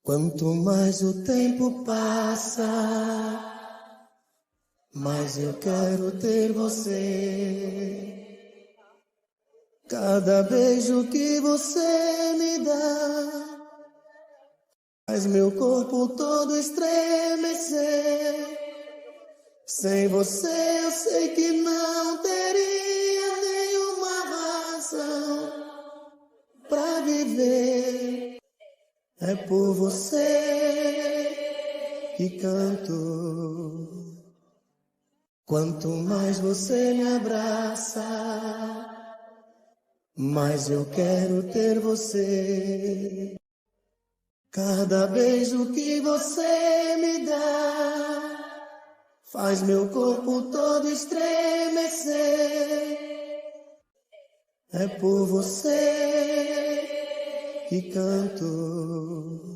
Quanto mais o tempo passa, mais eu quero ter você. Cada beijo que você me dá faz meu corpo todo estremecer. Sem você eu sei que não teria nenhuma razão pra viver. É por você que canto. Quanto mais você me abraça, mais eu quero ter você. Cada beijo que você me dá faz meu corpo todo estremecer. É por você que canto.